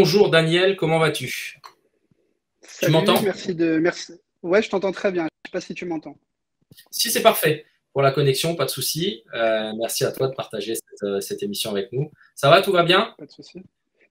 Bonjour Daniel, comment vas-tu? Tu Salut, m'entends? merci. Ouais, je t'entends très bien. Je sais pas si tu m'entends. Si, c'est parfait. Pour la connexion, pas de souci. Merci à toi de partager cette émission avec nous. Ça va, tout va bien? Pas de souci.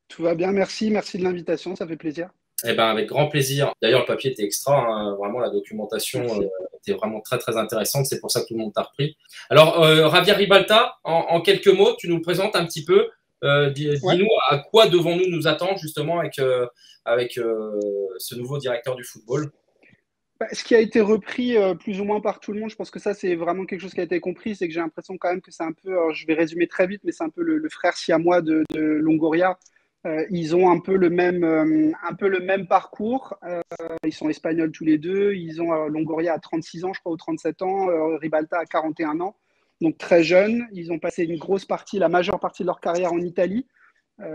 Tout va bien, merci. Merci de l'invitation, ça fait plaisir. Eh ben, avec grand plaisir. D'ailleurs, le papier était extra, hein. Vraiment, la documentation Merci. était vraiment très, très intéressante. C'est pour ça que tout le monde t'a repris. Alors, Javier Ribalta, en quelques mots, tu nous le présentes un petit peu. Ouais. Dis-nous à quoi devons-nous nous attendre justement avec ce nouveau directeur du football. Bah, ce qui a été repris plus ou moins par tout le monde, je pense que ça, c'est vraiment quelque chose qui a été compris. C'est que j'ai l'impression quand même que c'est un peu, alors, je vais résumer très vite, mais c'est un peu le frère siamois de Longoria. Ils ont un peu le même parcours. Ils sont espagnols tous les deux. Ils ont Longoria à 36 ans, je crois, ou 37 ans. Ribalta à 41 ans. Donc très jeunes. Ils ont passé une grosse partie, la majeure partie de leur carrière en Italie.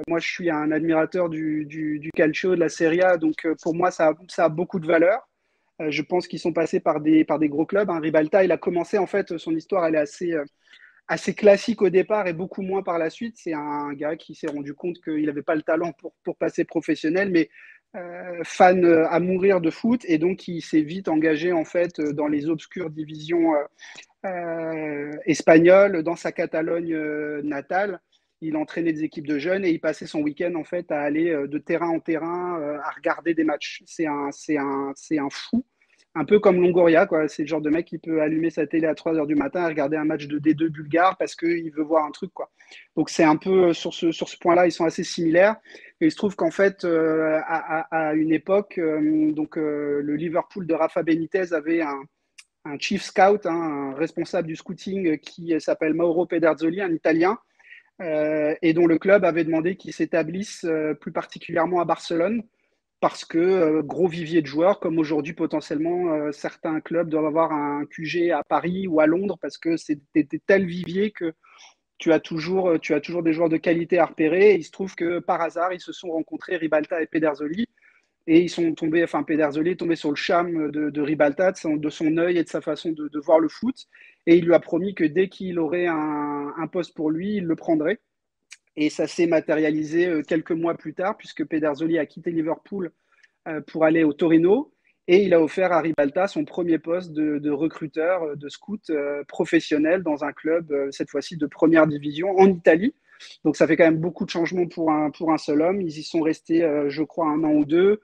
Moi, je suis un admirateur du calcio, de la Serie A. Donc pour moi, ça a beaucoup de valeur. Je pense qu'ils sont passés par des gros clubs, hein. Ribalta, il a commencé, en fait, son histoire, elle est assez classique au départ et beaucoup moins par la suite. C'est un gars qui s'est rendu compte qu'il n'avait pas le talent pour passer professionnel, mais fan à mourir de foot. Et donc, il s'est vite engagé, en fait, dans les obscures divisions espagnoles, dans sa Catalogne natale. Il entraînait des équipes de jeunes et il passait son week-end en fait à aller de terrain en terrain à regarder des matchs. C'est un fou, un peu comme Longoria, quoi. C'est le genre de mec qui peut allumer sa télé à 3 heures du matin et regarder un match de D2 bulgare parce qu'il veut voir un truc, quoi. Donc c'est un peu sur ce point-là, ils sont assez similaires. Et il se trouve qu'en fait, à une époque, le Liverpool de Rafa Benitez avait un chief scout, hein, un responsable du scouting qui s'appelle Mauro Pederzoli, un Italien, et dont le club avait demandé qu'il s'établisse plus particulièrement à Barcelone parce que gros vivier de joueurs, comme aujourd'hui potentiellement certains clubs doivent avoir un QG à Paris ou à Londres parce que c'est des tels viviers que tu as toujours des joueurs de qualité à repérer. Et il se trouve que par hasard, ils se sont rencontrés, Ribalta et Pederzoli, et ils sont tombés, enfin Pedersoli est tombé sur le charme de Ribalta, de son œil et de sa façon de voir le foot. Et il lui a promis que dès qu'il aurait un poste pour lui, il le prendrait. Et ça s'est matérialisé quelques mois plus tard, puisque Pedersoli a quitté Liverpool pour aller au Torino. Et il a offert à Ribalta son premier poste de recruteur, de scout professionnel dans un club, cette fois-ci de première division en Italie. Donc ça fait quand même beaucoup de changements pour un seul homme. Ils y sont restés, je crois, un an ou deux.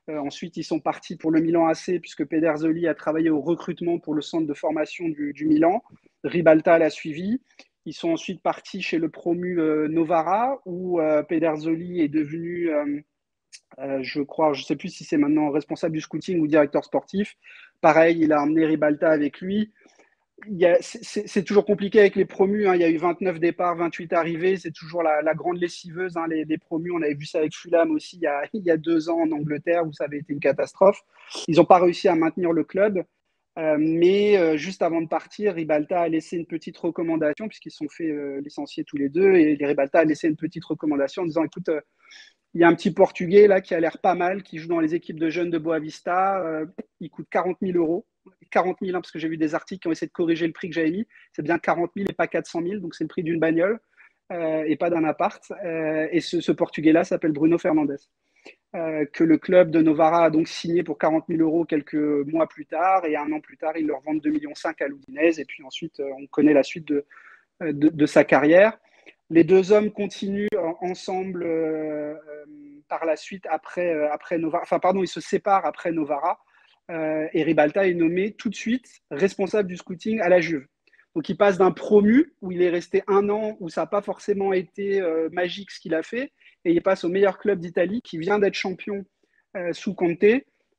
Ensuite, ils sont partis pour le Milan AC, puisque Pedersoli a travaillé au recrutement pour le centre de formation du Milan. Ribalta l'a suivi. Ils sont ensuite partis chez le promu Novara, où Pedersoli est devenu je crois, je ne sais plus si c'est maintenant responsable du scouting ou directeur sportif. Pareil, il a emmené Ribalta avec lui. C'est toujours compliqué avec les promus, hein. Il y a eu 29 départs, 28 arrivées. C'est toujours la grande lessiveuse, hein, les promus. On avait vu ça avec Fulham aussi il y a 2 ans en Angleterre où ça avait été une catastrophe. Ils n'ont pas réussi à maintenir le club. Mais juste avant de partir, Ribalta a laissé une petite recommandation, puisqu'ils se sont fait licencier tous les deux. Et Ribalta a laissé une petite recommandation en disant, écoute, il y a un petit Portugais là qui a l'air pas mal, qui joue dans les équipes de jeunes de Boavista. Il coûte 40 000 euros. 40 000, hein, parce que j'ai vu des articles qui ont essayé de corriger le prix que j'avais mis. C'est bien 40 000 et pas 400 000, donc c'est le prix d'une bagnole et pas d'un appart. Et ce Portugais-là s'appelle Bruno Fernandes, que le club de Novara a donc signé pour 40 000 euros quelques mois plus tard. Et un an plus tard, ils leur vendent 2,5 millions à l'Udinese. Et puis ensuite, on connaît la suite de sa carrière. Les deux hommes continuent ensemble par la suite après Novara. Enfin, pardon, ils se séparent après Novara. Et Ribalta est nommé tout de suite responsable du scouting à la Juve. Donc il passe d'un promu où il est resté un an, où ça n'a pas forcément été magique ce qu'il a fait, et il passe au meilleur club d'Italie qui vient d'être champion sous Conte,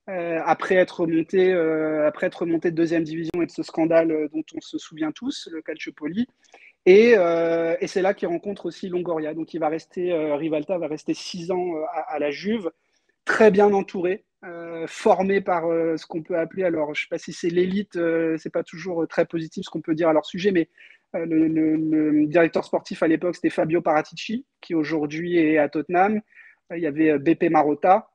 après être remonté de deuxième division et de ce scandale dont on se souvient tous, le Calciopoli. Et c'est là qu'il rencontre aussi Longoria. Donc Rivalta va rester 6 ans à la Juve, très bien entouré, formé par ce qu'on peut appeler, alors je ne sais pas si c'est l'élite, c'est pas toujours très positif ce qu'on peut dire à leur sujet, mais le directeur sportif à l'époque c'était Fabio Paratici, qui aujourd'hui est à Tottenham. Il y avait Beppe Marotta,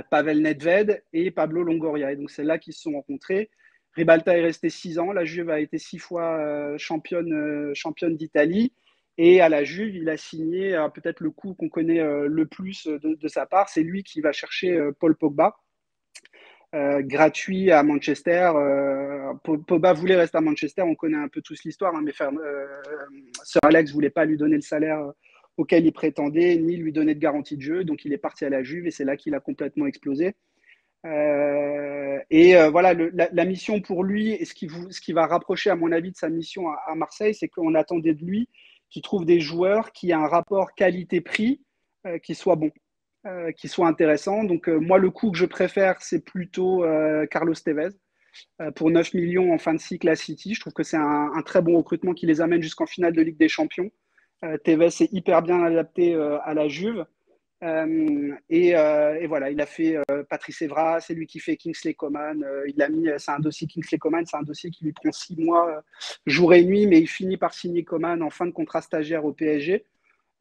Pavel Nedved et Pablo Longoria. Et donc c'est là qu'ils se sont rencontrés. Ribalta est resté 6 ans. La Juve a été 6 fois championne d'Italie. Et à la Juve, il a signé peut-être le coup qu'on connaît le plus de sa part. C'est lui qui va chercher Paul Pogba, gratuit à Manchester. Pogba voulait rester à Manchester. On connaît un peu tous l'histoire, hein, mais Sir Alex voulait pas lui donner le salaire auquel il prétendait, ni lui donner de garantie de jeu. Donc il est parti à la Juve et c'est là qu'il a complètement explosé. Voilà, la mission pour lui, et ce qui va rapprocher, à mon avis, de sa mission à Marseille, c'est qu'on attendait de lui qu'il trouve des joueurs qui aient un rapport qualité-prix qui soit bon, qui soit intéressant. Donc, moi, le coup que je préfère, c'est plutôt Carlos Tevez pour 9 millions en fin de cycle à City. Je trouve que c'est un très bon recrutement qui les amène jusqu'en finale de Ligue des Champions. Tevez est hyper bien adapté à la Juve. Et voilà, il a fait Patrice Evra, c'est lui qui fait Kingsley Coman. C'est un dossier Kingsley Coman, c'est un dossier qui lui prend 6 mois, jour et nuit, mais il finit par signer Coman en fin de contrat stagiaire au PSG.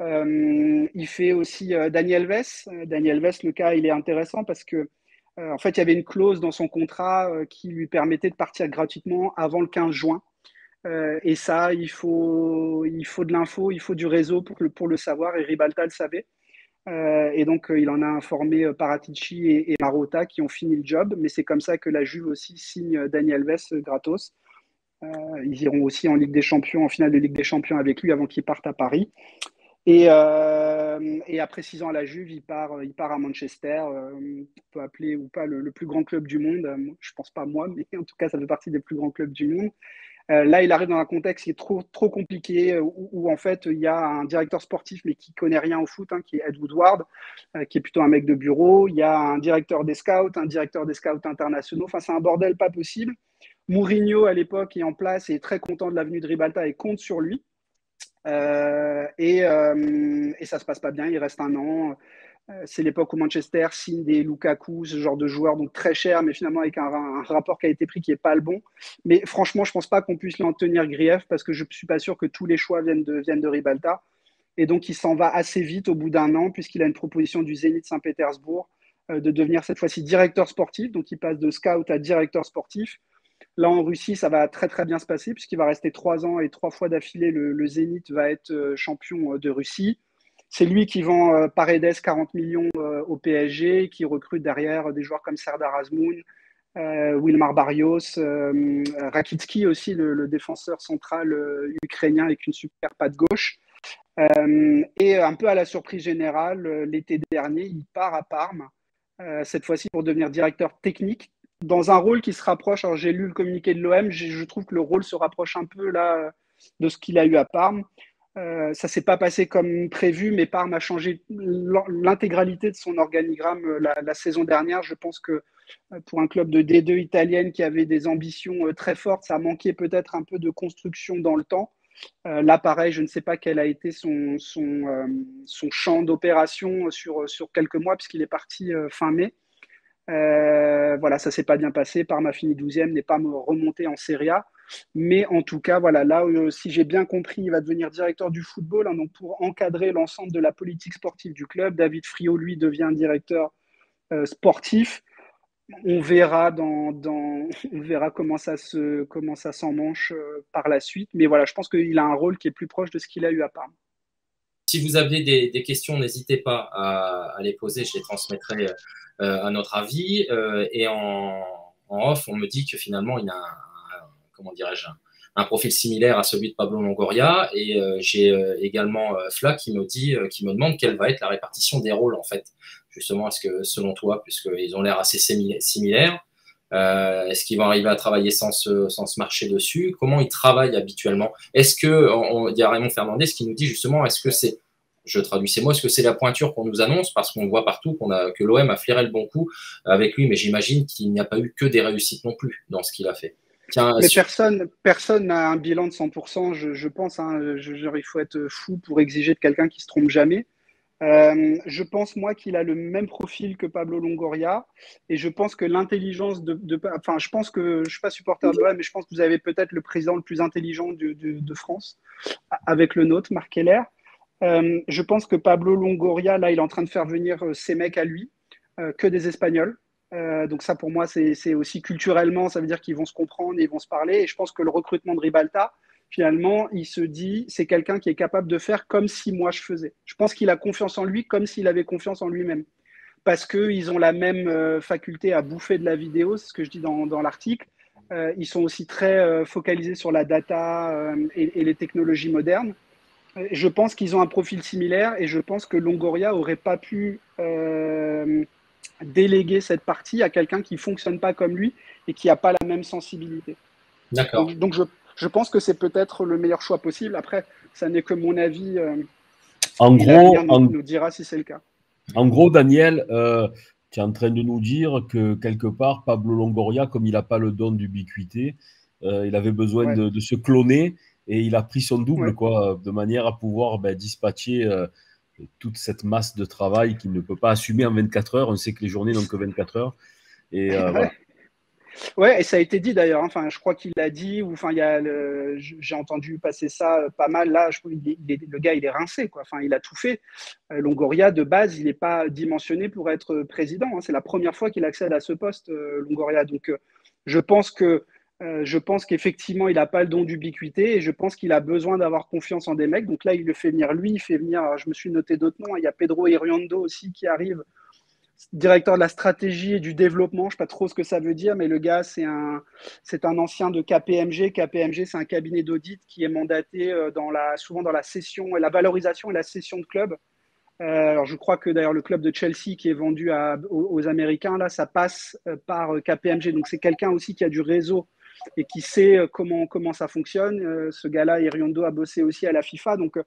Il fait aussi Daniel Alves. Daniel Alves, le cas, il est intéressant parce que en fait, il y avait une clause dans son contrat qui lui permettait de partir gratuitement avant le 15 juin. Et ça, il faut de l'info, il faut du réseau pour le savoir. Et Ribalta le savait. Et donc, il en a informé Paratici et Marotta qui ont fini le job. Mais c'est comme ça que la Juve aussi signe Daniel Alves gratos. Ils iront aussi en Ligue des Champions, en finale de Ligue des Champions avec lui avant qu'il parte à Paris. Et après 6 ans à la Juve, il part à Manchester. On peut appeler ou pas le plus grand club du monde. Je pense pas moi, mais en tout cas, ça fait partie des plus grands clubs du monde. Là, il arrive dans un contexte qui est trop compliqué, où en fait, il y a un directeur sportif, mais qui connaît rien au foot, hein, qui est Ed Woodward, qui est plutôt un mec de bureau. Il y a un directeur des scouts internationaux. Enfin, c'est un bordel pas possible. Mourinho, à l'époque, est en place et est très content de l'avenue de Ribalta et compte sur lui. Et ça se passe pas bien. Il reste un an. C'est l'époque où Manchester signe des Lukaku, ce genre de joueurs, donc très cher, mais finalement avec un rapport qualité-prix qui n'est pas le bon. Mais franchement, je ne pense pas qu'on puisse l'en tenir grief parce que je ne suis pas sûr que tous les choix viennent de Ribalta. Et donc, il s'en va assez vite au bout d'un an, puisqu'il a une proposition du Zénith Saint-Pétersbourg de devenir cette fois-ci directeur sportif. Donc, il passe de scout à directeur sportif. Là, en Russie, ça va très très bien se passer, puisqu'il va rester 3 ans et 3 fois d'affilée, le Zénith va être champion de Russie. C'est lui qui vend Paredes 40 millions au PSG, qui recrute derrière des joueurs comme Serdar Azmoun, Wilmar Barrios, Rakitsky aussi, le défenseur central ukrainien avec une super patte gauche. Et un peu à la surprise générale, l'été dernier, il part à Parme, cette fois-ci pour devenir directeur technique, dans un rôle qui se rapproche. Alors j'ai lu le communiqué de l'OM, je trouve que le rôle se rapproche un peu là de ce qu'il a eu à Parme. Ça s'est pas passé comme prévu, mais Parme a changé l'intégralité de son organigramme la saison dernière. Je pense que pour un club de D2 italienne qui avait des ambitions très fortes, ça manquait peut-être un peu de construction dans le temps. Là, pareil, je ne sais pas quel a été son champ d'opération sur quelques mois, puisqu'il est parti fin mai. Voilà, ça s'est pas bien passé. Parme a fini 12e, n'est pas remonté en Serie A. Mais en tout cas, voilà, là, si j'ai bien compris, il va devenir directeur du football, hein, donc pour encadrer l'ensemble de la politique sportive du club. David Friot, lui, devient directeur sportif. On verra on verra comment ça s'emmanche par la suite. Mais voilà, je pense qu'il a un rôle qui est plus proche de ce qu'il a eu à Parme. Si vous avez des questions, n'hésitez pas à les poser, je les transmettrai à notre avis. Et en off, on me dit que finalement, il a comment dirais-je, un profil similaire à celui de Pablo Longoria. Et j'ai également Fla qui qui me demande quelle va être la répartition des rôles, en fait. Justement, est-ce que, selon toi, puisqu'ils ont l'air assez similaires, est-ce qu'ils vont arriver à travailler sans se marcher dessus? Comment ils travaillent habituellement? Est-ce que, il y a Raymond Fernandez qui nous dit justement, est-ce que c'est, je traduis ces mots, est-ce que c'est la pointure qu'on nous annonce? Parce qu'on voit partout que l'OM a flairé le bon coup avec lui, mais j'imagine qu'il n'y a pas eu que des réussites non plus dans ce qu'il a fait. Tiens, Mais personne n'a un bilan de 100%, je pense. Hein, il faut être fou pour exiger de quelqu'un qui se trompe jamais. Je pense, moi, qu'il a le même profil que Pablo Longoria. Et je pense que l'intelligence enfin, je pense que, je ne suis pas supporter de l'OM, mais je pense que vous avez peut-être le président le plus intelligent de France, avec le nôtre, Marc Keller. Je pense que Pablo Longoria, là, il est en train de faire venir ses mecs à lui, que des Espagnols. Donc ça, pour moi, c'est aussi culturellement, ça veut dire qu'ils vont se comprendre et ils vont se parler. Et je pense que le recrutement de Ribalta, finalement, il se dit, c'est quelqu'un qui est capable de faire comme si moi je faisais. Je pense qu'il a confiance en lui comme s'il avait confiance en lui-même. Parce qu'ils ont la même faculté à bouffer de la vidéo, c'est ce que je dis dans l'article. Ils sont aussi très focalisés sur la data et les technologies modernes. Je pense qu'ils ont un profil similaire et je pense que Longoria aurait pas pu déléguer cette partie à quelqu'un qui fonctionne pas comme lui et qui n'a pas la même sensibilité. D'accord. Donc je pense que c'est peut-être le meilleur choix possible. Après, ça n'est que mon avis En et l'avenir gros, nous dira si c'est le cas. en gros, Daniel, tu es en train de nous dire que quelque part, Pablo Longoria, comme il n'a pas le don d'ubiquité, il avait besoin Ouais, de se cloner et il a pris son double, ouais. quoi, de manière à pouvoir dispatcher toute cette masse de travail qu'il ne peut pas assumer en 24 heures. On sait que les journées n'ont que 24 heures. Et voilà. Ouais. Ouais, et ça a été dit d'ailleurs. Enfin, je crois qu'il l'a dit. Ou enfin, j'ai entendu passer ça pas mal. Là, le gars, il est rincé, quoi. Enfin, il a tout fait. Longoria, de base, il n'est pas dimensionné pour être président, hein. C'est la première fois qu'il accède à ce poste, Longoria. Donc, je pense que je pense qu'effectivement, il n'a pas le don d'ubiquité et je pense qu'il a besoin d'avoir confiance en des mecs. Donc là, il le fait venir lui, il fait venir. Je me suis noté d'autres noms, hein. Il y a Pedro Iriondo aussi qui arrive, directeur de la stratégie et du développement. Je ne sais pas trop ce que ça veut dire, mais le gars, c'est un ancien de KPMG. KPMG, c'est un cabinet d'audit qui est mandaté souvent dans la cession et la valorisation et la cession de clubs. Alors, je crois que d'ailleurs, le club de Chelsea qui est vendu aux Américains, là, ça passe par KPMG. Donc, c'est quelqu'un aussi qui a du réseau et qui sait comment ça fonctionne. Ce gars-là, Iriondo, a bossé aussi à la FIFA. Donc,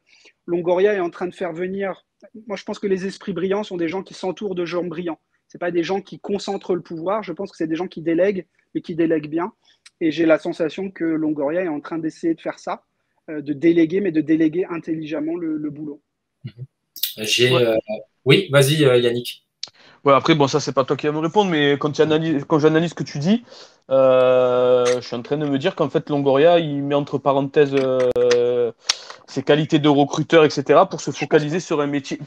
Longoria est en train de faire venir. Moi, je pense que les esprits brillants sont des gens qui s'entourent de gens brillants. Ce pas des gens qui concentrent le pouvoir. Je pense que c'est des gens qui délèguent, mais qui délèguent bien. Et j'ai la sensation que Longoria est en train d'essayer de faire ça, de déléguer, mais de déléguer intelligemment le boulot. J'ai, Ouais. Oui, vas-y, Yannick. Ouais, après, bon, ça, c'est pas toi qui vas me répondre, mais quand j'analyse ce que tu dis, je suis en train de me dire qu'en fait, Longoria, il met entre parenthèses ses qualités de recruteur, etc., pour se focaliser sur un métier,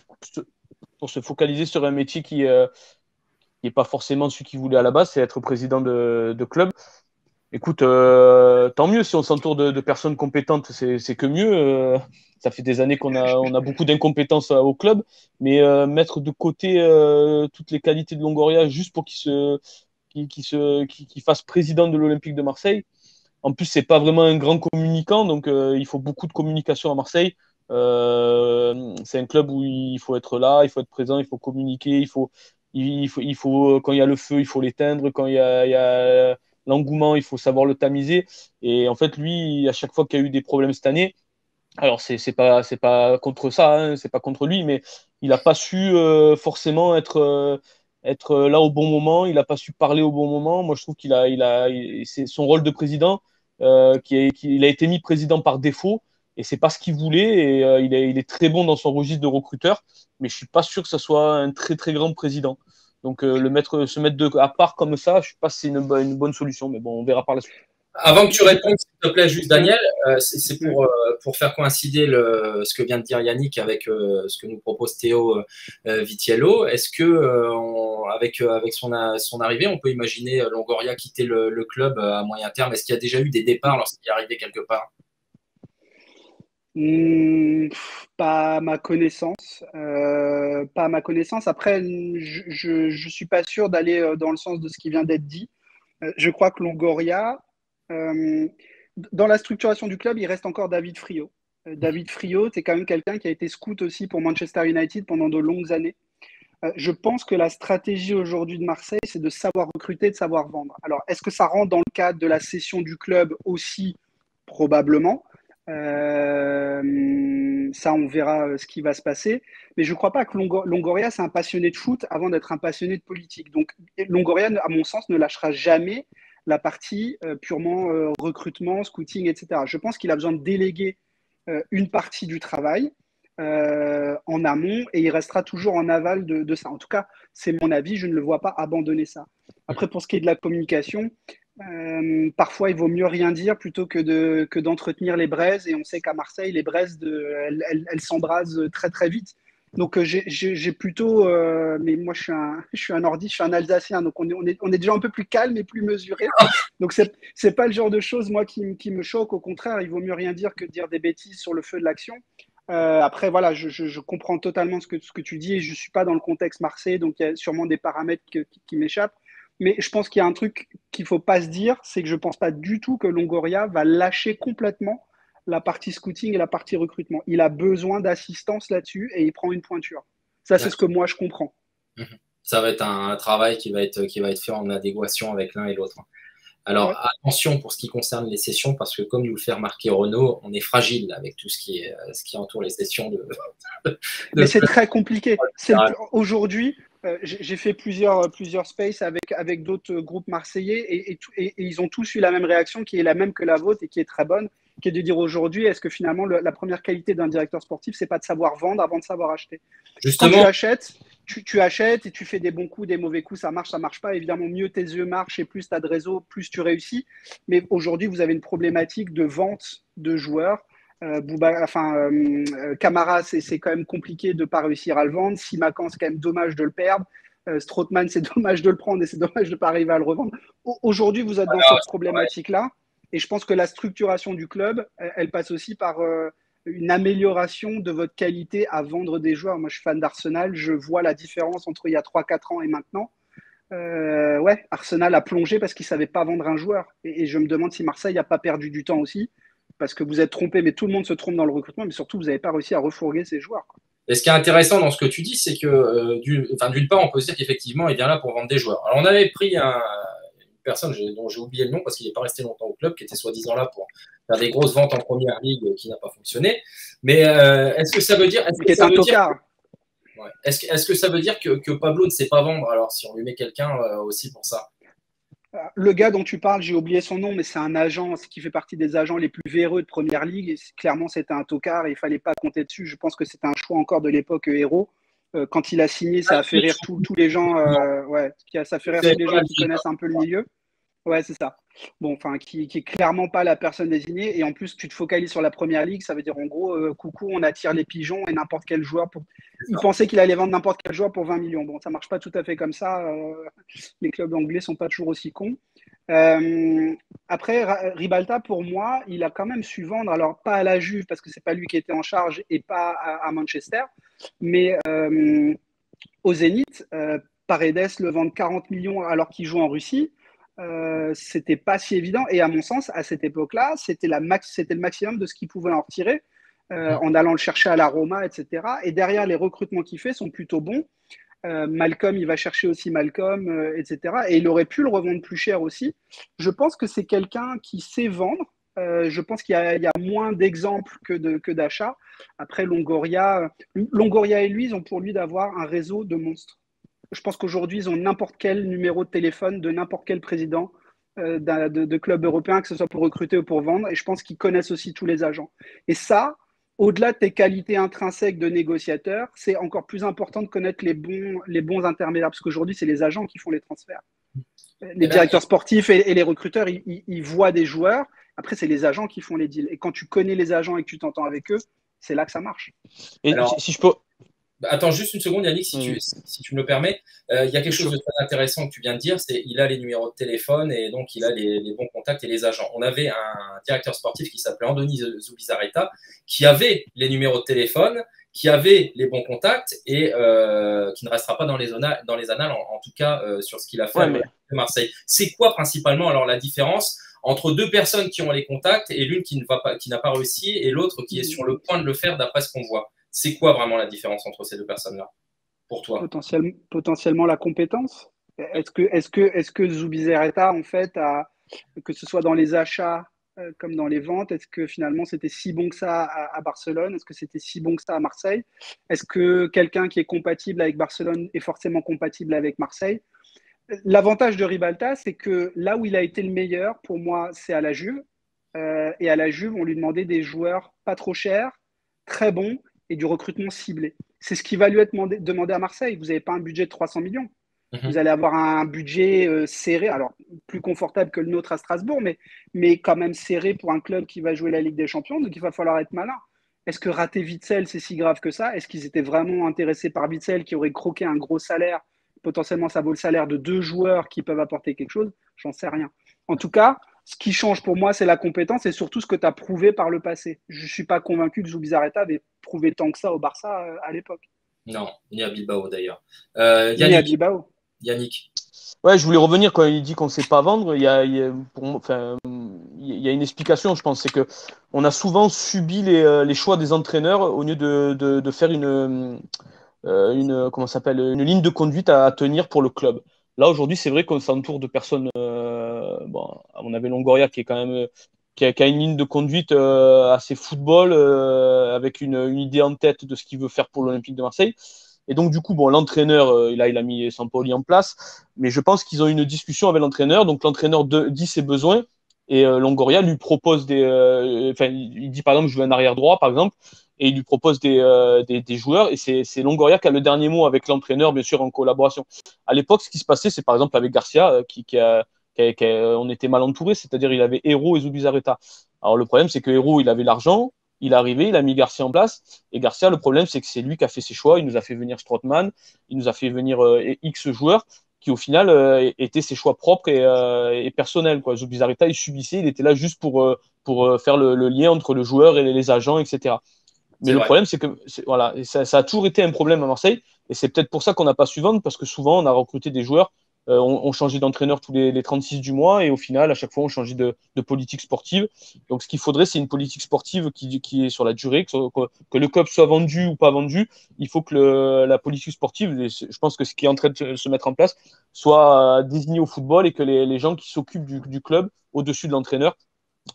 pour se focaliser sur un métier qui est pas forcément celui qu'il voulait à la base, c'est être président de club. Écoute, tant mieux si on s'entoure de personnes compétentes, c'est que mieux. Ça fait des années on a beaucoup d'incompétences au club, mais mettre de côté toutes les qualités de Longoria juste pour qu'il fasse président de l'Olympique de Marseille. En plus, c'est pas vraiment un grand communicant, donc il faut beaucoup de communication à Marseille. C'est un club où il faut être là, il faut être présent, il faut communiquer, quand il y a le feu, il faut l'éteindre, quand il y a l'engouement, il faut savoir le tamiser. Et en fait, lui, à chaque fois qu'il y a eu des problèmes cette année, alors c'est pas contre ça, hein, c'est pas contre lui, mais il n'a pas su forcément être là au bon moment, il n'a pas su parler au bon moment. Moi, je trouve c'est son rôle de président qu'il a été mis président par défaut et c'est pas ce qu'il voulait. Et il est très bon dans son registre de recruteur, mais je suis pas sûr que ce soit un très très grand président. Donc se mettre à part comme ça, je ne sais pas si c'est une bonne solution, mais bon, on verra par la suite. Avant que tu répondes, s'il te plaît, juste Daniel, c'est Mm. pour faire coïncider ce que vient de dire Yannick avec ce que nous propose Théo Vitiello. Est-ce que avec son arrivée, on peut imaginer Longoria quitter le club à moyen terme? Est-ce qu'il y a déjà eu des départs lorsqu'il est arrivé quelque part? Pas à ma connaissance. Pas à ma connaissance. Après, je suis pas sûr d'aller dans le sens de ce qui vient d'être dit. Je crois que Longoria, euh, dans la structuration du club, il reste encore David Friot. David Friot, c'est quand même quelqu'un qui a été scout aussi pour Manchester United pendant de longues années. Je pense que la stratégie aujourd'hui de Marseille, c'est de savoir recruter, de savoir vendre. Alors, est-ce que ça rentre dans le cadre de la cession du club aussi? Probablement. Ça, on verra ce qui va se passer. Mais je ne crois pas que Longoria, c'est un passionné de foot avant d'être un passionné de politique. Donc, Longoria, à mon sens, ne lâchera jamais la partie purement recrutement, scouting, etc. Je pense qu'il a besoin de déléguer une partie du travail en amont et il restera toujours en aval de ça. En tout cas, c'est mon avis, je ne le vois pas abandonner ça. Après, pour ce qui est de la communication, parfois il vaut mieux rien dire plutôt que d'entretenir les braises et on sait qu'à Marseille, les braises, elles s'embrasent très très vite. Donc j'ai plutôt, mais moi je suis un nordiste, je suis un Alsacien, donc on est déjà un peu plus calme et plus mesuré. Donc c'est pas le genre de choses moi qui me choque. Au contraire, il vaut mieux rien dire que de dire des bêtises sur le feu de l'action. Après voilà, je comprends totalement ce que tu dis et je suis pas dans le contexte marseillais, donc il y a sûrement des paramètres qui m'échappent. Mais je pense qu'il y a un truc qu'il faut pas se dire, c'est que je pense pas du tout que Longoria va lâcher complètement la partie scouting et la partie recrutement. Il a besoin d'assistance là-dessus et il prend une pointure. Ça, c'est ce que moi, je comprends. Ça va être un travail qui va être fait en adéquation avec l'un et l'autre. Alors, attention pour ce qui concerne les sessions, parce que comme nous le fait remarquer Renaud, on est fragile avec tout ce qui entoure les sessions de Mais c'est très compliqué. Aujourd'hui, j'ai fait plusieurs spaces avec d'autres groupes marseillais et ils ont tous eu la même réaction qui est la même que la vôtre et qui est très bonne, qui est de dire aujourd'hui, est-ce que finalement la première qualité d'un directeur sportif, c'est pas de savoir vendre avant de savoir acheter. Justement. Quand tu achètes et tu fais des bons coups, des mauvais coups, ça marche pas. Évidemment, mieux tes yeux marchent et plus tu as de réseau, plus tu réussis. Mais aujourd'hui, vous avez une problématique de vente de joueurs. Camara, c'est quand même compliqué de ne pas réussir à le vendre. Simakan, c'est quand même dommage de le perdre. Strootman, c'est dommage de le prendre et c'est dommage de ne pas arriver à le revendre. Aujourd'hui, vous êtes dans cette problématique-là. Et je pense que la structuration du club, elle passe aussi par une amélioration de votre qualité à vendre des joueurs. Moi, je suis fan d'Arsenal. Je vois la différence entre il y a 3-4 ans et maintenant. Arsenal a plongé parce qu'il ne savait pas vendre un joueur. Et je me demande si Marseille n'a pas perdu du temps aussi. Parce que vous êtes trompé, mais tout le monde se trompe dans le recrutement, mais surtout, vous n'avez pas réussi à refourguer ces joueurs. Et ce qui est intéressant dans ce que tu dis, c'est que d'une part, on peut se dire qu'effectivement, il vient là pour vendre des joueurs. Alors, on avait pris une personne dont j'ai oublié le nom parce qu'il n'est pas resté longtemps au club, qui était soi-disant là pour faire des grosses ventes en première ligue qui n'a pas fonctionné. Mais est-ce que ça veut dire. Est-ce que ça veut dire que Pablo ne sait pas vendre alors si on lui met quelqu'un aussi pour ça? Le gars dont tu parles, j'ai oublié son nom, mais c'est un agent qui fait partie des agents les plus véreux de Première Ligue. Et clairement, c'était un tocard et il ne fallait pas compter dessus. Je pense que c'était un choix encore de l'époque Hérault. Quand il a signé, ça a fait rire tous les gens. Ça fait rire tous les gens qui connaissent un peu le milieu. Ouais, c'est ça. Bon, enfin, qui est clairement pas la personne désignée. Et en plus, tu te focalises sur la Première Ligue. Ça veut dire, en gros, coucou, on attire les pigeons et n'importe quel joueur. Il pensait qu'il allait vendre n'importe quel joueur pour 20 millions. Bon, ça marche pas tout à fait comme ça. Les clubs anglais sont pas toujours aussi cons. Après, Ribalta, pour moi, il a quand même su vendre. Alors, pas à la Juve, parce que c'est pas lui qui était en charge, et pas à Manchester. Mais au Zénith, Paredes le vend 40 millions alors qu'il joue en Russie. C'était pas si évident et à mon sens à cette époque-là c'était le maximum de ce qu'il pouvait en retirer en allant le chercher à la Roma, etc. Et derrière les recrutements qu'il fait sont plutôt bons. Malcolm, il va chercher aussi Malcolm, etc. Et il aurait pu le revendre plus cher aussi. Je pense que c'est quelqu'un qui sait vendre. Je pense qu'il y a moins d'exemples que d'achats. Après Longoria et lui, ils ont pour lui d'avoir un réseau de monstres. Je pense qu'aujourd'hui, ils ont n'importe quel numéro de téléphone de n'importe quel président de club européen, que ce soit pour recruter ou pour vendre. Et je pense qu'ils connaissent aussi tous les agents. Et ça, au-delà de tes qualités intrinsèques de négociateur, c'est encore plus important de connaître les bons intermédiaires. Parce qu'aujourd'hui, c'est les agents qui font les transferts. Les directeurs sportifs et les recruteurs, ils voient des joueurs. Après, c'est les agents qui font les deals. Et quand tu connais les agents et que tu t'entends avec eux, c'est là que ça marche. Et alors, si je peux... Attends juste une seconde, Yannick, si tu me le permets. Il y a quelque chose de très intéressant que tu viens de dire, c'est qu'il a les numéros de téléphone et donc il a les bons contacts et les agents. On avait un directeur sportif qui s'appelait Andoni Zubizarreta, qui avait les numéros de téléphone, qui avait les bons contacts et qui ne restera pas dans les annales, en tout cas sur ce qu'il a fait à Marseille. C'est quoi principalement alors la différence entre deux personnes qui ont les contacts et l'une qui n'a pas réussi et l'autre qui est sur le point de le faire d'après ce qu'on voit? C'est quoi vraiment la différence entre ces deux personnes-là, pour toi? Potentiellement la compétence. Est-ce que Zubizarreta, en fait, que ce soit dans les achats comme dans les ventes, est-ce que finalement c'était si bon que ça à Barcelone? Est-ce que c'était si bon que ça à Marseille? Est-ce que quelqu'un qui est compatible avec Barcelone est forcément compatible avec Marseille? L'avantage de Ribalta, c'est que là où il a été le meilleur, pour moi, c'est à la Juve. Et à la Juve, on lui demandait des joueurs pas trop chers, très bons, et du recrutement ciblé. C'est ce qui va lui être demandé à Marseille. Vous n'avez pas un budget de 300 millions. Vous allez avoir un budget serré, alors plus confortable que le nôtre à Strasbourg, mais quand même serré pour un club qui va jouer la Ligue des Champions, donc il va falloir être malin. est-ce que rater Witsel, c'est si grave que ça? Est-ce qu'ils étaient vraiment intéressés par Witsel qui aurait croqué un gros salaire? Potentiellement, ça vaut le salaire de 2 joueurs qui peuvent apporter quelque chose? J'en sais rien. En tout cas, ce qui change pour moi, c'est la compétence et surtout ce que tu as prouvé par le passé. Je ne suis pas convaincu que Zubizarreta avait prouvé tant que ça au Barça à l'époque. Non, ni à Bilbao d'ailleurs. Ni à Bilbao. Yannick. Ouais, je voulais revenir quand il dit qu'on ne sait pas vendre. Pour moi, il y a une explication, je pense, c'est que on a souvent subi les choix des entraîneurs au lieu de faire comment s'appelle, une ligne de conduite à tenir pour le club. Là, aujourd'hui, c'est vrai qu'on s'entoure de personnes. Bon, on avait Longoria qui est quand même qui a une ligne de conduite assez football, avec une idée en tête de ce qu'il veut faire pour l'Olympique de Marseille. Et donc, du coup, bon, l'entraîneur, là, il a mis Sampaoli en place, mais je pense qu'ils ont eu une discussion avec l'entraîneur. Donc, l'entraîneur dit ses besoins et Longoria lui propose il dit par exemple, je veux un arrière droit, par exemple, et il lui propose des joueurs. Et c'est Longoria qui a le dernier mot avec l'entraîneur, bien sûr, en collaboration. À l'époque, ce qui se passait, c'est par exemple avec Garcia, on était mal entouré, c'est-à-dire il avait Hérault et Zubizarreta. Alors, le problème, c'est que Hérault, il avait l'argent. Il est arrivé, il a mis Garcia en place. Et Garcia, le problème, c'est que c'est lui qui a fait ses choix. Il nous a fait venir Strootman, il nous a fait venir X joueurs qui, au final, étaient ses choix propres et personnels. Zubizarreta, il subissait, il était là juste pour faire le lien entre le joueur et les agents, etc. Mais le problème, c'est que voilà, ça a toujours été un problème à Marseille. Et c'est peut-être pour ça qu'on n'a pas su vendre, parce que souvent, on a recruté des joueurs. On changeait d'entraîneur tous les 36 du mois et au final, à chaque fois, on changeait de politique sportive. Donc, ce qu'il faudrait, c'est une politique sportive qui est sur la durée, que le club soit vendu ou pas vendu. Il faut que la politique sportive, je pense que ce qui est en train de se mettre en place, soit désigné au football et que les gens qui s'occupent du club au-dessus de l'entraîneur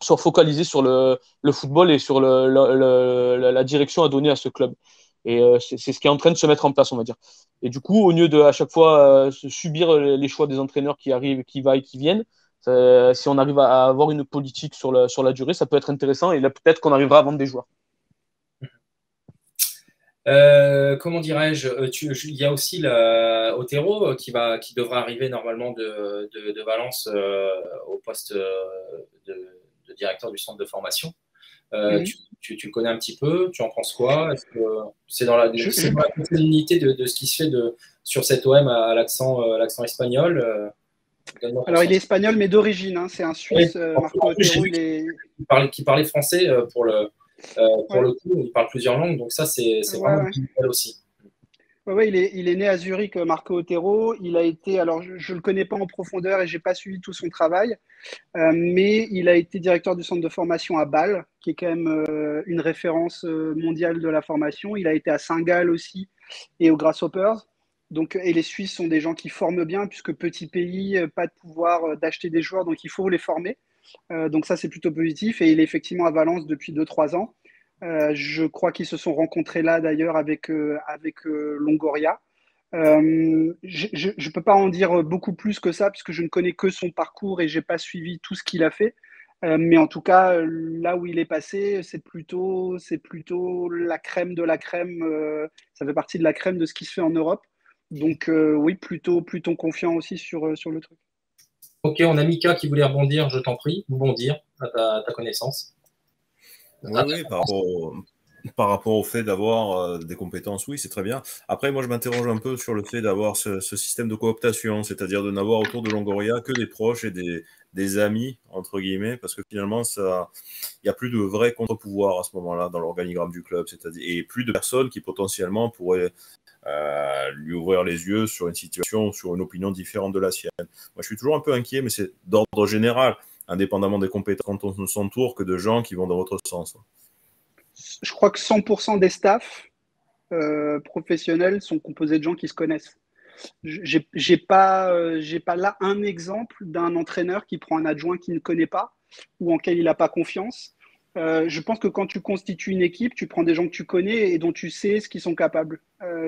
soient focalisés sur le football et sur la direction à donner à ce club. Et c'est ce qui est en train de se mettre en place, on va dire. Et du coup, au lieu de à chaque fois subir les choix des entraîneurs qui arrivent, qui va et qui viennent, si on arrive à avoir une politique sur la durée, ça peut être intéressant. Et là, peut-être qu'on arrivera à vendre des joueurs. Comment dirais-je, il y a aussi Otero qui devra arriver normalement de Valence au poste de directeur du centre de formation. Tu le connais un petit peu, tu en penses quoi? Est-ce que c'est dans la continuité de ce qui se fait sur cet OM à l'accent espagnol? Alors, il est espagnol, mais d'origine. Hein. C'est un Suisse, Marco Otero. Qui parlait français pour le coup, il parle plusieurs langues, donc ça, c'est vraiment une aussi. Ouais, il est né à Zurich, Marco Otero. Il a été, alors je ne le connais pas en profondeur et je n'ai pas suivi tout son travail, mais il a été directeur du centre de formation à Bâle, qui est quand même une référence mondiale de la formation. Il a été à Saint-Gall aussi et aux Grasshoppers. Donc, et les Suisses sont des gens qui forment bien, puisque petit pays, pas de pouvoir d'acheter des joueurs, donc il faut les former. Donc ça, c'est plutôt positif. Et il est effectivement à Valence depuis 2-3 ans. Je crois qu'ils se sont rencontrés là d'ailleurs avec Longoria. Je ne peux pas en dire beaucoup plus que ça puisque je ne connais que son parcours et je n'ai pas suivi tout ce qu'il a fait. Mais en tout cas, là où il est passé, c'est plutôt la crème de la crème. Ça fait partie de la crème de ce qui se fait en Europe. Donc oui, plutôt confiant aussi sur le truc. Ok, on a Mika qui voulait rebondir, je t'en prie, bondir à ta connaissance. Oui, par rapport au fait d'avoir des compétences, oui, c'est très bien. Après, moi, je m'interroge un peu sur le fait d'avoir ce système de cooptation, c'est-à-dire de n'avoir autour de Longoria que des proches et des amis, entre guillemets, parce que finalement, il n'y a plus de vrai contre-pouvoir à ce moment-là dans l'organigramme du club, et plus de personnes qui potentiellement pourraient lui ouvrir les yeux sur une situation, sur une opinion différente de la sienne. Moi, je suis toujours un peu inquiet, mais c'est d'ordre général, indépendamment des compétences, quand on ne s'entoure que de gens qui vont dans votre sens. Je crois que 100% des staffs professionnels sont composés de gens qui se connaissent. J'ai pas là un exemple d'un entraîneur qui prend un adjoint qu'il ne connaît pas ou en quel il n'a pas confiance. Je pense que quand tu constitues une équipe, tu prends des gens que tu connais et dont tu sais ce qu'ils sont capables.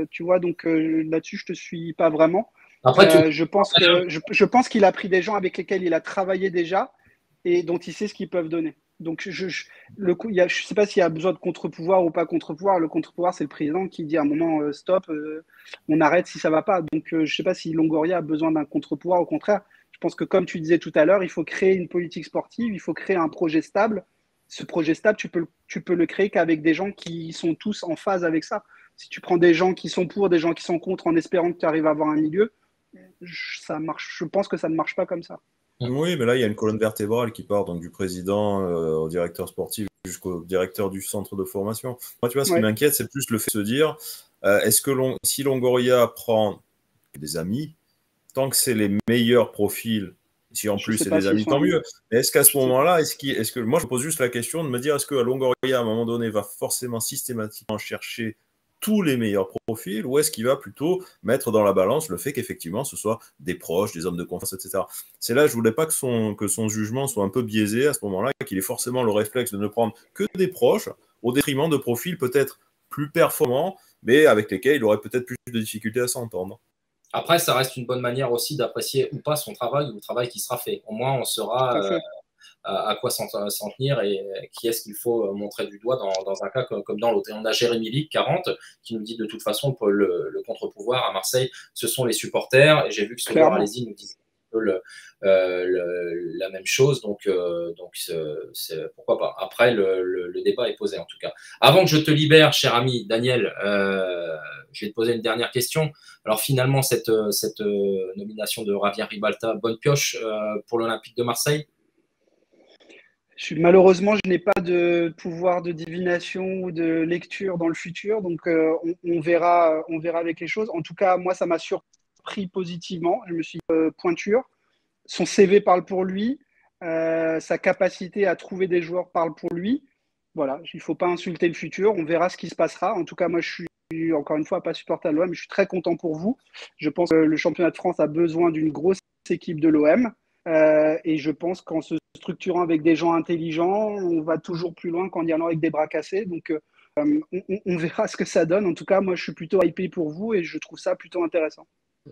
Tu vois, donc là-dessus, je te suis pas vraiment. Après, je pense qu'il a pris des gens avec lesquels il a travaillé déjà et dont il sait ce qu'ils peuvent donner. Donc, je ne sais pas s'il y a besoin de contre-pouvoir ou pas contre-pouvoir. Le contre-pouvoir, c'est le président qui dit à un moment stop, on arrête si ça ne va pas. Donc, je ne sais pas si Longoria a besoin d'un contre-pouvoir. Au contraire, je pense que comme tu disais tout à l'heure, il faut créer une politique sportive, il faut créer un projet stable. ce projet stable, tu peux le créer qu'avec des gens qui sont tous en phase avec ça. Si tu prends des gens qui sont pour, des gens qui sont contre, en espérant que tu arrives à avoir un milieu, je pense que ça ne marche pas comme ça. Oui, mais là, il y a une colonne vertébrale qui part donc du président au directeur sportif jusqu'au directeur du centre de formation. Moi, tu vois, ce qui m'inquiète, c'est plus le fait de se dire, est-ce que si Longoria prend des amis, tant que c'est les meilleurs profils, si en plus c'est des amis, tant mieux. Mais est-ce qu'à ce moment-là, est-ce que moi, je pose juste la question de me dire, est-ce que Longoria, à un moment donné, va forcément systématiquement chercher tous les meilleurs profils, ou est-ce qu'il va plutôt mettre dans la balance le fait qu'effectivement ce soit des proches, des hommes de confiance, etc. C'est là, je voulais pas que son jugement soit un peu biaisé à ce moment-là, qu'il ait forcément le réflexe de ne prendre que des proches, au détriment de profils peut-être plus performants, mais avec lesquels il aurait peut-être plus de difficultés à s'entendre. Après, ça reste une bonne manière aussi d'apprécier ou pas son travail ou le travail qui sera fait. Au moins, on saura à quoi s'en tenir et qui est-ce qu'il faut montrer du doigt dans un cas comme dans l'autre. Et on a Jérémy Lick, 40, qui nous dit de toute façon pour le contre-pouvoir à Marseille, ce sont les supporters. Et j'ai vu que Sauveur Alési nous disait un peu la même chose. Donc pourquoi pas. Après, le débat est posé en tout cas. Avant que je te libère, cher ami Daniel, je vais te poser une dernière question. Alors finalement, cette nomination de Javier Ribalta, bonne pioche pour l'Olympique de Marseille? Malheureusement, je n'ai pas de pouvoir de divination ou de lecture dans le futur, donc on verra avec les choses. En tout cas, moi, ça m'a surpris positivement. Je me suis dit, pointure. Son CV parle pour lui, sa capacité à trouver des joueurs parle pour lui. Voilà, il ne faut pas insulter le futur. On verra ce qui se passera. En tout cas, moi, je suis encore une fois pas supporter de l'OM, mais je suis très content pour vous. Je pense que le championnat de France a besoin d'une grosse équipe de l'OM. Et je pense qu'en se structurant avec des gens intelligents, on va toujours plus loin qu'en y allant avec des bras cassés. Donc, on verra ce que ça donne. En tout cas, moi, je suis plutôt hypé pour vous et je trouve ça plutôt intéressant.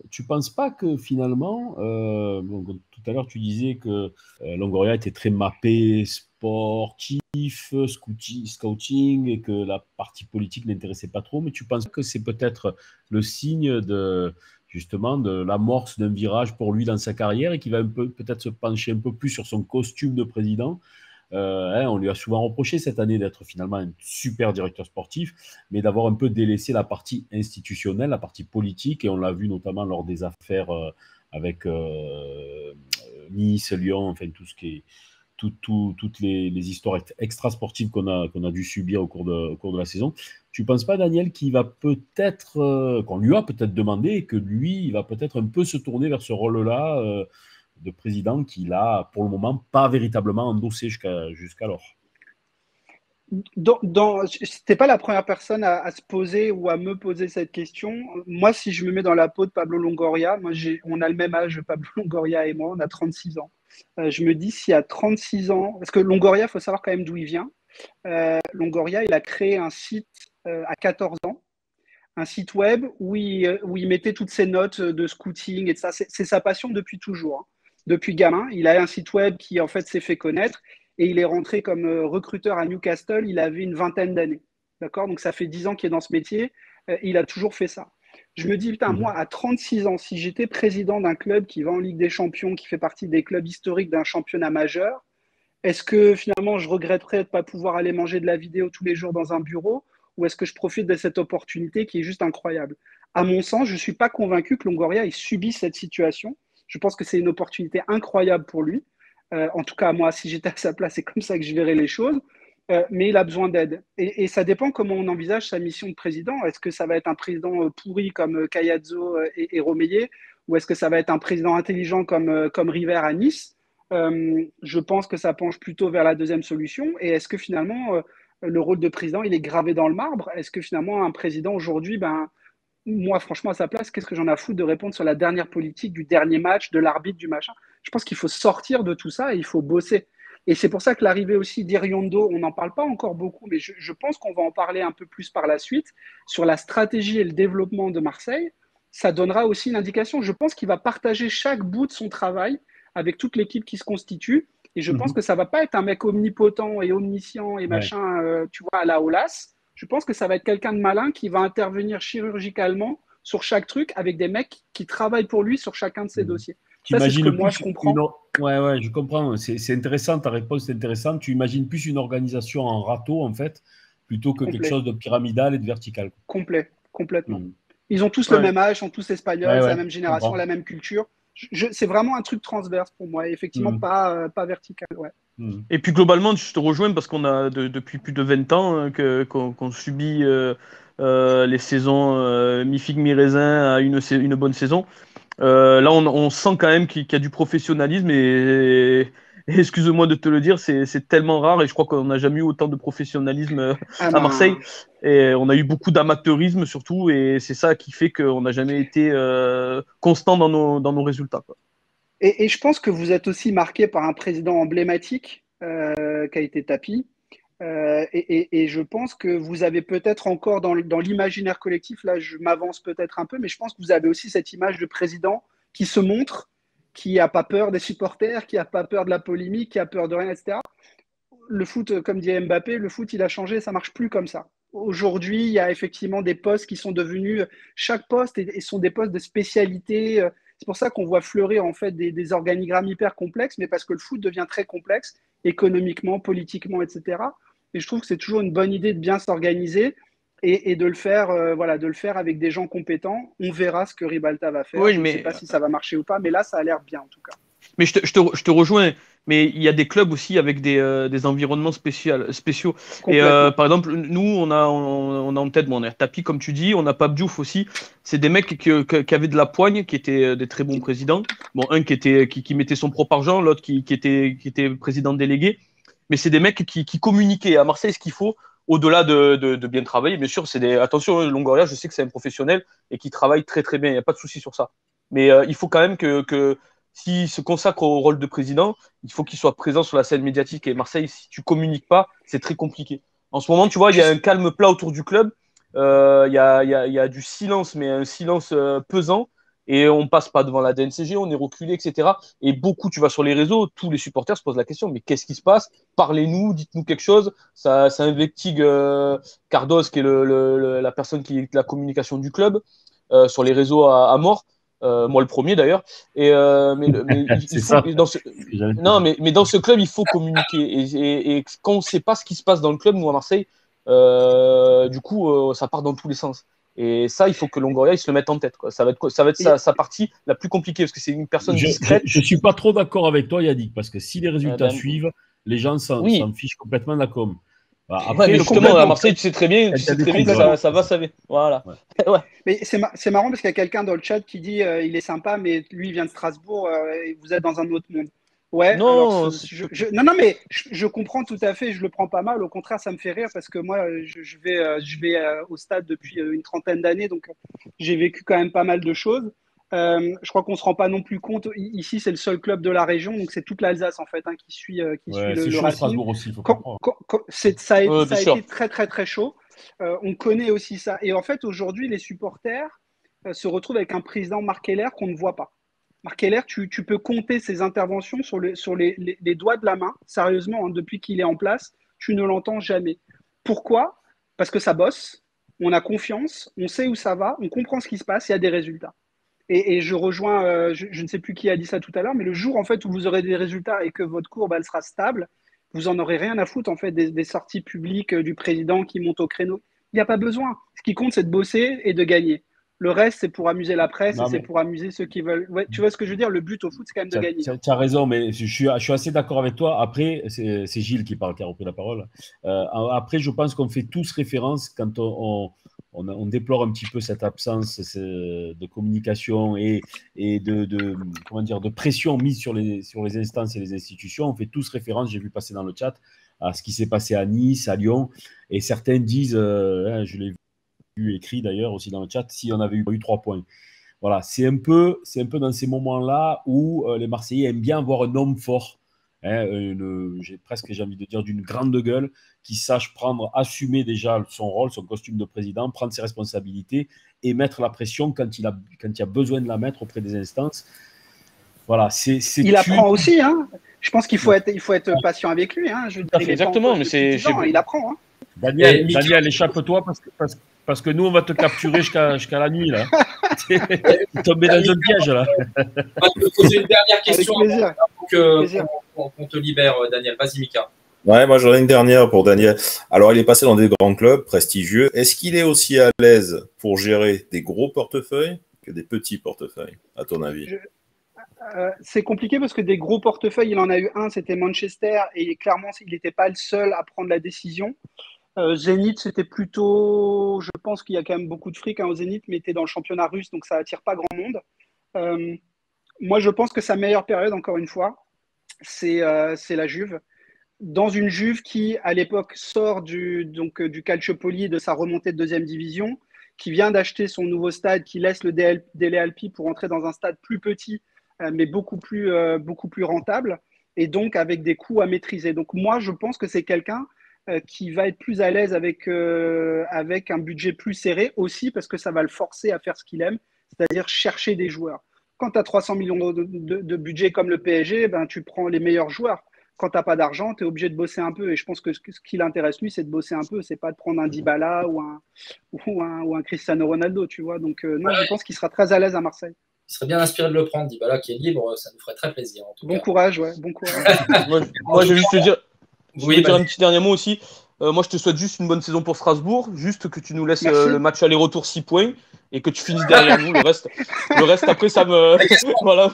Tu ne penses pas que finalement, tout à l'heure, tu disais que Longoria était très mappé sportif, scouting, et que la partie politique n'intéressait pas trop, mais tu penses que c'est peut-être le signe justement de l'amorce d'un virage pour lui dans sa carrière et qu'il va peut-être se pencher un peu plus sur son costume de président. On lui a souvent reproché cette année d'être finalement un super directeur sportif, mais d'avoir un peu délaissé la partie institutionnelle, la partie politique, et on l'a vu notamment lors des affaires avec Nice, Lyon, enfin tout ce qui est toutes les histoires extra-sportives qu'on a dû subir au cours de la saison. Tu ne penses pas, Daniel, qu'il va peut-être, qu'on lui a peut-être demandé, et que lui, il va peut-être un peu se tourner vers ce rôle-là de président qu'il a, pour le moment, pas véritablement endossé jusqu'alors? C'était pas la première personne à se poser ou à me poser cette question. Moi, si je me mets dans la peau de Pablo Longoria, on a le même âge, Pablo Longoria et moi, on a 36 ans. Je me dis, s'il y a 36 ans, parce que Longoria, il faut savoir quand même d'où il vient. Longoria, il a créé un site à 14 ans, un site web où il mettait toutes ses notes de scouting et de ça. C'est sa passion depuis toujours. Hein. Depuis gamin, il a un site web qui en fait s'est fait connaître et il est rentré comme recruteur à Newcastle. Il avait une vingtaine d'années. D'accord ? Donc ça fait 10 ans qu'il est dans ce métier. Il a toujours fait ça. Je me dis, putain, moi, à 36 ans, si j'étais président d'un club qui va en Ligue des Champions, qui fait partie des clubs historiques d'un championnat majeur, est-ce que finalement je regretterais de ne pas pouvoir aller manger de la vidéo tous les jours dans un bureau, ou est-ce que je profite de cette opportunité qui est juste incroyable? À mon sens, je ne suis pas convaincu que Longoria ait subi cette situation. Je pense que c'est une opportunité incroyable pour lui. En tout cas, moi, si j'étais à sa place, c'est comme ça que je verrais les choses. Mais il a besoin d'aide. Et ça dépend comment on envisage sa mission de président. Est-ce que ça va être un président pourri comme Caiazzo et Romeyer, ou est-ce que ça va être un président intelligent comme River à Nice? Je pense que ça penche plutôt vers la deuxième solution. Et est-ce que finalement, le rôle de président, il est gravé dans le marbre? Est-ce que finalement, un président aujourd'hui, moi, franchement, à sa place, qu'est-ce que j'en ai à foutre de répondre sur la dernière politique du dernier match, de l'arbitre, du machin? Je pense qu'il faut sortir de tout ça et il faut bosser. Et c'est pour ça que l'arrivée aussi d'Iriondo, on n'en parle pas encore beaucoup, mais je pense qu'on va en parler un peu plus par la suite, sur la stratégie et le développement de Marseille. Ça donnera aussi une indication. Je pense qu'il va partager chaque bout de son travail avec toute l'équipe qui se constitue. Et je pense que ça ne va pas être un mec omnipotent et omniscient et machin, tu vois, à la Aulas. Je pense que ça va être quelqu'un de malin qui va intervenir chirurgicalement sur chaque truc avec des mecs qui travaillent pour lui sur chacun de ses dossiers. Ça, c'est ce que moi, je comprends. Ouais, je comprends. C'est intéressant, ta réponse est intéressante. Tu imagines plus une organisation en râteau, en fait, plutôt que quelque chose de pyramidal et de vertical. Complètement. Ils ont tous le même âge, sont tous espagnols, c'est la même génération, la même culture. C'est vraiment un truc transverse pour moi, effectivement, pas vertical. Ouais. Et puis globalement, je te rejoins parce qu'on a depuis plus de 20 ans qu'on subit les saisons mi-figue, mi-raisin à une bonne saison. Là, on sent quand même qu'il y a du professionnalisme et excuse-moi de te le dire, c'est tellement rare et je crois qu'on n'a jamais eu autant de professionnalisme à Marseille. Et on a eu beaucoup d'amateurisme surtout et c'est ça qui fait qu'on n'a jamais été constant dans nos résultats, quoi. Et je pense que vous êtes aussi marqué par un président emblématique qui a été Tapi. Et je pense que vous avez peut-être encore dans l'imaginaire collectif, là je m'avance peut-être un peu, mais je pense que vous avez aussi cette image de président qui se montre, qui n'a pas peur des supporters, qui n'a pas peur de la polémique, qui a peur de rien, etc. Le foot, comme dit Mbappé, le foot il a changé, ça ne marche plus comme ça. Aujourd'hui, il y a effectivement des postes qui sont devenus, chaque poste et sont des postes de spécialité. C'est pour ça qu'on voit fleurir en fait des organigrammes hyper complexes, mais parce que le foot devient très complexe économiquement, politiquement, etc. Et je trouve que c'est toujours une bonne idée de bien s'organiser et de le faire, de le faire avec des gens compétents. On verra ce que Ribalta va faire. Oui, je ne sais pas si ça va marcher ou pas, mais là, ça a l'air bien en tout cas. Mais je te rejoins. Mais il y a des clubs aussi avec des environnements spéciaux. Et par exemple, nous, on a en tête, on a Tapi, comme tu dis, on a Pape Diouf aussi. C'est des mecs qui avaient de la poigne, qui étaient des très bons présidents. Bon, un qui mettait son propre argent, l'autre qui était président délégué. Mais c'est des mecs qui communiquaient à Marseille ce qu'il faut, au-delà de bien travailler. Bien sûr, attention, Longoria, je sais que c'est un professionnel et qui travaille très très bien. Il n'y a pas de souci sur ça. Mais il faut quand même que s'il se consacre au rôle de président, il faut qu'il soit présent sur la scène médiatique. Et Marseille, si tu communiques pas, c'est très compliqué. En ce moment, tu vois, il y a un calme plat autour du club. Il y a du silence, mais un silence pesant. Et on passe pas devant la DNCG, on est reculé, etc. Et beaucoup, tu vas sur les réseaux, tous les supporters se posent la question, mais qu'est-ce qui se passe? Parlez-nous, dites-nous quelque chose. Ça investigue Cardos, qui est la personne qui est la communication du club, sur les réseaux à mort. Moi le premier d'ailleurs. Mais dans ce club, il faut communiquer. Et quand on ne sait pas ce qui se passe dans le club, nous à Marseille, du coup, ça part dans tous les sens. Et ça, il faut que Longoria il se le mette en tête, quoi. Ça va être sa partie la plus compliquée parce que c'est une personne discrète. Je suis pas trop d'accord avec toi, Yannick, parce que si les résultats suivent, les gens s'en fichent complètement de la com. Après, mais justement, à Marseille, tu sais très bien que ça va s'avérer. Voilà. Ouais. Mais c'est marrant parce qu'il y a quelqu'un dans le chat qui dit il est sympa, mais lui, il vient de Strasbourg et vous êtes dans un autre monde. Ouais, non, non, mais je comprends tout à fait, je le prends pas mal. Au contraire, ça me fait rire parce que moi, je vais au stade depuis une trentaine d'années, donc j'ai vécu quand même pas mal de choses. Je crois qu'on se rend pas non plus compte. Ici, c'est le seul club de la région, donc c'est toute l'Alsace en fait qui suit le Racing. Strasbourg aussi, ça a été très très très chaud. On connaît aussi ça. Et en fait, aujourd'hui, les supporters se retrouvent avec un président Marc Heller qu'on ne voit pas. Marc Heller, tu peux compter ses interventions sur les doigts de la main. Sérieusement, depuis qu'il est en place, tu ne l'entends jamais. Pourquoi? Parce que ça bosse, on a confiance, on sait où ça va, on comprend ce qui se passe, il y a des résultats. Et je rejoins, je ne sais plus qui a dit ça tout à l'heure, mais le jour en fait où vous aurez des résultats et que votre courbe elle sera stable, vous en aurez rien à foutre en fait des sorties publiques du président qui monte au créneau. Il n'y a pas besoin. Ce qui compte, c'est de bosser et de gagner. Le reste, c'est pour amuser la presse et c'est pour amuser ceux qui veulent. Ouais, tu vois ce que je veux dire? Le but au foot, c'est quand même de gagner. Tu as raison, mais je suis assez d'accord avec toi. Après, c'est Gilles qui a repris la parole. Après, je pense qu'on fait tous référence quand on déplore un petit peu cette absence de communication et de pression mise sur les instances et les institutions. On fait tous référence, j'ai vu passer dans le chat, à ce qui s'est passé à Nice, à Lyon. Et certains disent, je l'ai vu écrit d'ailleurs aussi dans le chat, si on avait eu 3 points. Voilà, c'est un peu dans ces moments-là où les Marseillais aiment bien avoir un homme fort, j'ai envie de dire d'une grande gueule, qui sache assumer déjà son rôle, son costume de président, prendre ses responsabilités et mettre la pression quand il y a besoin de la mettre auprès des instances. Voilà, il apprend aussi, hein. Je pense qu'il faut être patient avec lui, hein. Je dirais, exactement, mais il apprend, hein. Daniel, échappe-toi parce que nous, on va te capturer jusqu'à la nuit, là. T'es tombé dans un piège, là. On va te poser une dernière question Avec plaisir. avant qu'on te libère, Daniel. Vas-y, Mika. Ouais, moi j'en ai une dernière pour Daniel. Alors, il est passé dans des grands clubs prestigieux. Est-ce qu'il est aussi à l'aise pour gérer des gros portefeuilles que des petits portefeuilles, à ton avis? C'est compliqué parce que des gros portefeuilles, il en a eu un, c'était Manchester, et clairement, il n'était pas le seul à prendre la décision. Zénith, c'était plutôt. Je pense qu'il y a quand même beaucoup de fric au Zénith, mais tu es dans le championnat russe, donc ça attire pas grand monde. Moi, je pense que sa meilleure période, encore une fois, c'est la Juve. Dans une Juve qui, à l'époque, sort du Calciopoli, de sa remontée de deuxième division, qui vient d'acheter son nouveau stade, qui laisse le Dele Alpi pour entrer dans un stade plus petit, mais beaucoup plus rentable, et donc avec des coûts à maîtriser. Donc moi, je pense que c'est quelqu'un qui va être plus à l'aise avec un budget plus serré aussi, parce que ça va le forcer à faire ce qu'il aime, c'est-à-dire chercher des joueurs. Quand tu as 300 millions de budget comme le PSG, ben, tu prends les meilleurs joueurs. Quand tu n'as pas d'argent, tu es obligé de bosser un peu. Et je pense que ce qui l'intéresse, lui, c'est de bosser un peu. C'est pas de prendre un Dybala ou un Cristiano Ronaldo, tu vois. Donc, non, je pense qu'il sera très à l'aise à Marseille. Il serait bien inspiré de le prendre, Dybala qui est libre. Ça nous ferait très plaisir. En tout bon cas. Courage, ouais. Bon courage. Moi, je vais juste te dire, Oui, un petit dernier mot aussi. Moi, je te souhaite juste une bonne saison pour Strasbourg. Juste que tu nous laisses Merci. le match aller-retour 6 points et que tu finisses derrière nous. Le reste après, ça me. Voilà.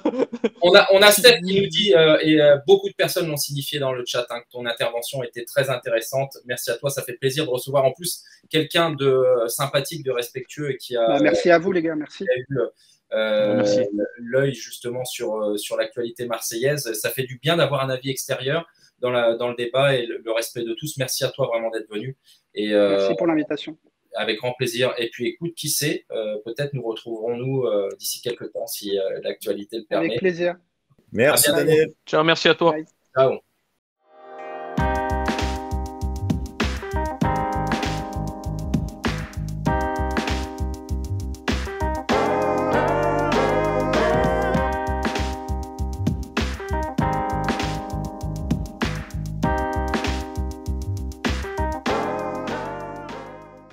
On a Steph qui nous dit, et beaucoup de personnes l'ont signifié dans le chat, hein, que ton intervention était très intéressante. Merci à toi, ça fait plaisir de recevoir en plus quelqu'un de sympathique, de respectueux et qui a, merci à vous, les gars, merci. Qui a eu l'œil justement sur l'actualité marseillaise. Ça fait du bien d'avoir un avis extérieur dans le débat et le respect de tous. Merci à toi vraiment d'être venu. Et, merci pour l'invitation. Avec grand plaisir. Et puis écoute, qui sait, peut-être nous retrouverons-nous d'ici quelques temps si l'actualité le permet. Avec plaisir. Merci Daniel. Ciao, merci à toi. Bye. Ciao.